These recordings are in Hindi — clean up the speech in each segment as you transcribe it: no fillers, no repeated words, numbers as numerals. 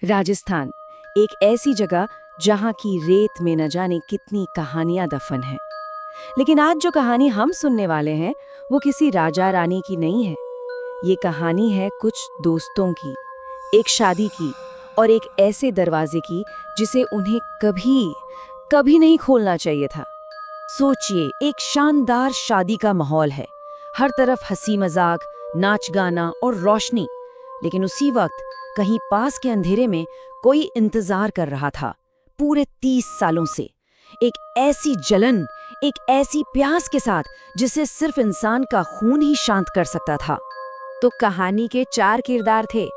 राजस्थान, एक ऐसी जगह जहाँ की रेत में न जाने कितनी कहानियां दफन हैं। लेकिन आज जो कहानी हम सुनने वाले हैं, वो किसी राजा रानी की नहीं है। ये कहानी है कुछ दोस्तों की, एक शादी की और एक ऐसे दरवाजे की जिसे उन्हें कभी कभी नहीं खोलना चाहिए था। सोचिए, एक शानदार शादी का माहौल है, हर तरफ हंसी मजाक, नाच गाना और रोशनी। लेकिन उसी वक्त कहीं पास के अंधेरे में कोई इंतजार कर रहा था, पूरे 30 सालों से। एक ऐसी जलन, एक ऐसी प्यास के साथ जिसे सिर्फ इंसान का खून ही शांत कर सकता था। तो कहानी के 4 किरदार थे।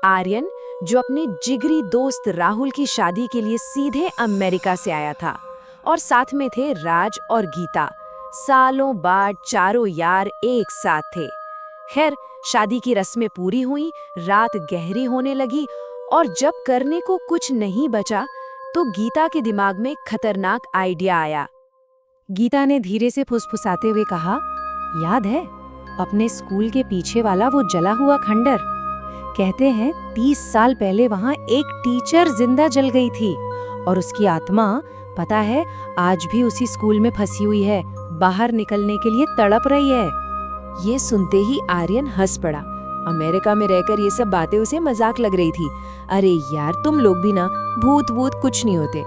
आर्यन, जो अपने जिगरी दोस्त राहुल की शादी के लिए सीधे अमेरिका से आया था, और साथ में थे राज और गीता। सालों बाद चारों यार एक साथ थे। खैर, शादी की रस्में पूरी हुई, रात गहरी होने लगी, और जब करने को कुछ नहीं बचा तो गीता के दिमाग में खतरनाक आइडिया आया। गीता ने धीरे से फुसफुसाते हुए कहा, याद है अपने स्कूल के पीछे वाला वो जला हुआ खंडर? कहते हैं 30 साल पहले वहां एक टीचर जिंदा जल गई थी, और उसकी आत्मा, पता है, आज भी उसी स्कूल में फंसी हुई है, बाहर निकलने के लिए तड़प रही है। ये सुनते ही आर्यन हंस पड़ा। अमेरिका में रहकर ये सब बातें उसे मजाक लग रही थी। अरे यार, तुम लोग भी ना, भूत वूत कुछ नहीं होते।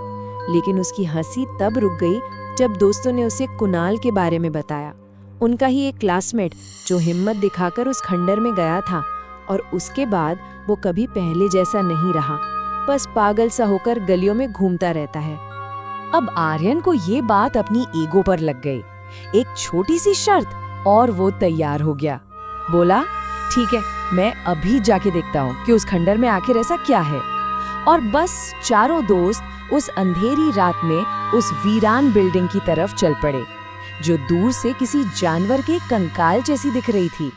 लेकिन उसकी हंसी तब रुक गई जब दोस्तों ने उसे कुणाल के बारे में बताया, उनका ही एक क्लासमेट जो हिम्मत दिखाकर उस खंडर में गया था, और उसके बाद वो कभी पहले जैसा नहीं रहा, बस पागल सा होकर गलियों में घूमता रहता है। अब आर्यन को ये बात अपनी ईगो पर लग गई। एक छोटी सी शर्त और वो तैयार हो गया। बोला, ठीक है, मैं अभी जाके देखता हूँ कि उस खंडर में आखिर ऐसा क्या है। और बस चारों दोस्त उस अंधेरी रात में उस वीरान बिल्डिंग की तरफ चल पड़े, जो दूर से किसी जानवर के कंकाल जैसी दिख रही थी।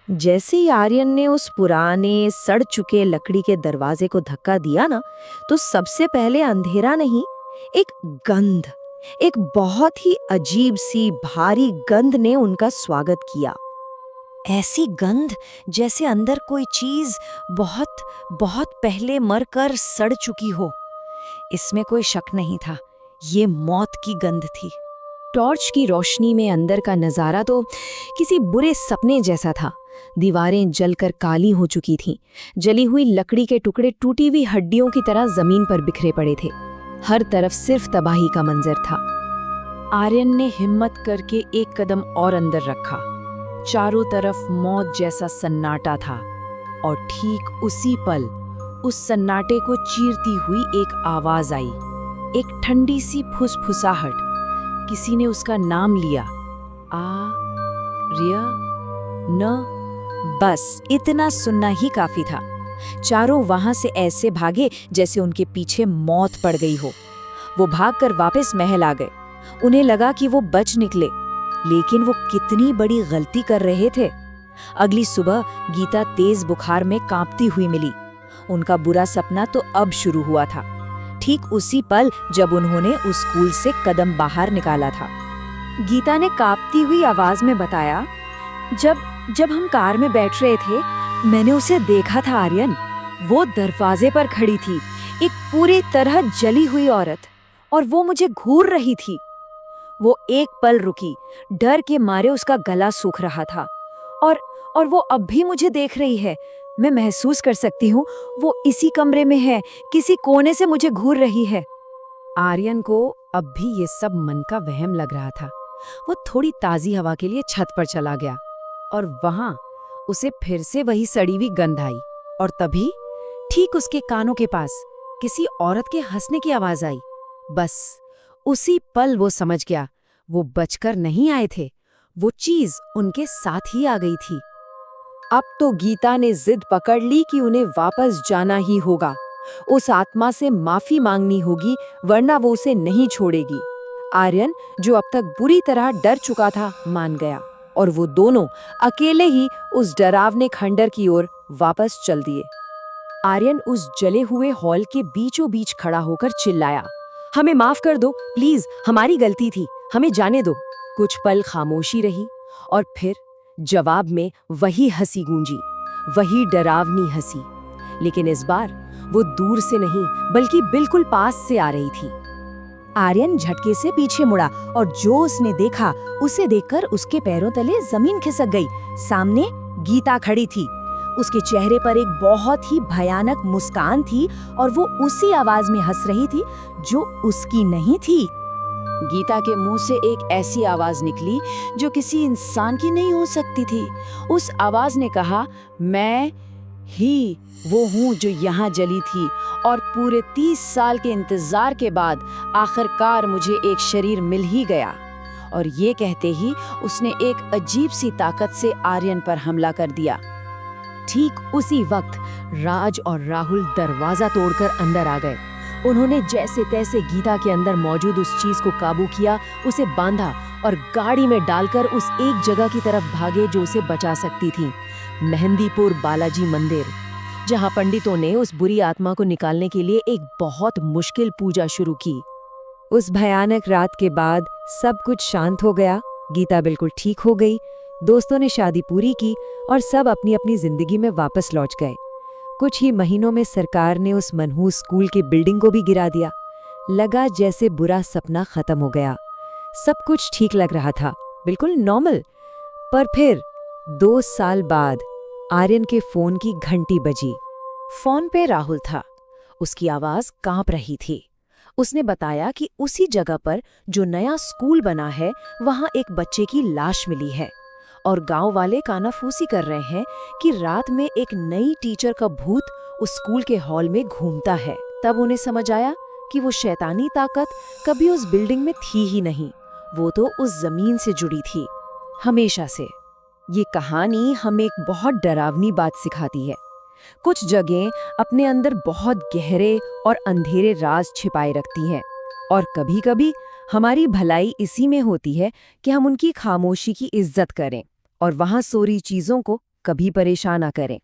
जैसे ही आर्यन ने उस पुराने सड़ चुके लकड़ी के दरवाजे को धक्का दिया ना, तो सबसे पहले अंधेरा नहीं, एक गंध, एक बहुत ही अजीब सी भारी गंध ने उनका स्वागत किया। ऐसी गंध जैसे अंदर कोई चीज बहुत बहुत पहले मरकर सड़ चुकी हो। इसमें कोई शक नहीं था, ये मौत की गंध थी। टॉर्च की रोशनी में अंदर का नजारा तो किसी बुरे सपने जैसा था। दीवारें जलकर काली हो चुकी थीं, जली हुई लकड़ी के टुकड़े टूटी हुई हड्डियों की तरह जमीन पर बिखरे पड़े थे। हर तरफ सिर्फ तबाही का मंजर था। आर्यन ने हिम्मत करके एक कदम और अंदर रखा। चारों तरफ मौत जैसा सन्नाटा था, और ठीक उसी पल उस सन्नाटे को चीरती हुई एक आवाज आई, एक ठंडी सी फुसफुसाहट। किसी ने उसका नाम लिया, न। बस इतना सुनना ही काफी था। चारों वहां से ऐसे भागे जैसे उनके पीछे मौत पड़ गई हो। वो भागकर वापस महल आ गए। उन्हें लगा कि वो बच निकले, लेकिन वो कितनी बड़ी गलती कर रहे थे। अगली सुबह गीता तेज बुखार में कांपती हुई मिली। उनका बुरा सपना तो अब शुरू हुआ था, ठीक उसी पल जब उन्होंने उस स्कूल से कदम बाहर निकाला था। गीता ने कांपती हुई आवाज में बताया, जब हम कार में बैठ रहे थे, मैंने उसे देखा था आर्यन। वो दरवाजे पर खड़ी थी, एक पूरी तरह जली हुई औरत, और वो मुझे घूर रही थी। वो एक पल रुकी, डर के मारे उसका गला सूख रहा था, और वो अब भी मुझे देख रही है। मैं महसूस कर सकती हूँ, वो इसी कमरे में है, किसी कोने से मुझे घूर रही है। आर्यन को अब भी ये सब मन का वहम लग रहा था। वो थोड़ी ताजी हवा के लिए छत पर चला गया, और वहां उसे फिर से वही सड़ी हुई गंध आई। और तभी ठीक उसके कानों के पास किसी औरत के हंसने की आवाज आई। बस उसी पल वो समझ गया, वो बचकर नहीं आए थे, वो चीज उनके साथ ही आ गई थी। अब तो गीता ने जिद पकड़ ली कि उन्हें वापस जाना ही होगा। उस आत्मा से माफी मांगनी होगी, वरना वो उसे नहीं छोड़ेगी। आर्यन, जो अब तक बुरी तरह डर चुका था, मान गया, और वो दोनों अकेले ही उस डरावने खंडर की ओर वापस चल दिए। आर्यन उस जले हुए हॉल के बीचों बीच खड़ा होकर चिल्लाया, हमें माफ कर दो प्लीज, हमारी गलती थी, हमें जाने दो। कुछ पल खामोशी रही, और फिर जवाब में वही हंसी गूंजी, वही डरावनी हंसी। लेकिन इस बार वो दूर से नहीं बल्कि बिल्कुल पास से आ रही थी। आर्यन झटके से पीछे मुड़ा और जो उसने देखा उसे देखकर उसके पैरों तले जमीन खिसक गई। सामने गीता खड़ी थी। उसके चेहरे पर एक बहुत ही भयानक मुस्कान थी और वो उसी आवाज में हंस रही थी जो उसकी नहीं थी। गीता के मुंह से एक ऐसी आवाज निकली जो किसी इंसान की नहीं हो सकती थी। उस आवाज ने कहा, मैं ही वो हूँ जो यहाँ जली थी और पूरे 30 साल के इंतजार के बाद आखिरकार मुझे एक शरीर मिल ही गया। और ये कहते ही उसने एक अजीब सी ताकत से आर्यन पर हमला कर दिया। ठीक उसी वक्त राज और राहुल दरवाजा तोड़कर अंदर आ गए। उन्होंने जैसे तैसे गीता के अंदर मौजूद उस चीज को काबू किया, उसे बांधा और गाड़ी में डालकर उस एक जगह की तरफ भागे जो उसे बचा सकती थी, मेहंदीपुर बालाजी मंदिर, जहां पंडितों ने उस बुरी आत्मा को निकालने के लिए एक बहुत मुश्किल पूजा शुरू की। उस भयानक रात के बाद सब कुछ शांत हो गया। गीता बिल्कुल ठीक हो गई। दोस्तों ने शादी पूरी की और सब अपनी अपनी जिंदगी में वापस लौट गए। कुछ ही महीनों में सरकार ने उस मनहूस स्कूल की बिल्डिंग को भी गिरा दिया। लगा जैसे बुरा सपना खत्म हो गया। सब कुछ ठीक लग रहा था, बिल्कुल नॉर्मल। पर फिर 2 साल बाद आर्यन के फोन की घंटी बजी। फोन पे राहुल था। उसकी आवाज कांप रही थी। उसने बताया कि उसी जगह पर जो नया स्कूल बना है वहां एक बच्चे की लाश मिली है और गांव वाले कानाफूसी कर रहे हैं कि रात में एक नई टीचर का भूत उस स्कूल के हॉल में घूमता है। तब उन्हें समझ आया कि वो शैतानी ताकत कभी उस बिल्डिंग में थी ही नहीं, वो तो उस जमीन से जुड़ी थी, हमेशा से। ये कहानी हमें एक बहुत डरावनी बात सिखाती है। कुछ जगहें अपने अंदर बहुत गहरे और अंधेरे राज छिपाए रखती हैं और कभी-कभी हमारी भलाई इसी में होती है कि हम उनकी खामोशी की इज्जत करें और वहां सोरी चीजों को कभी परेशान ना करें।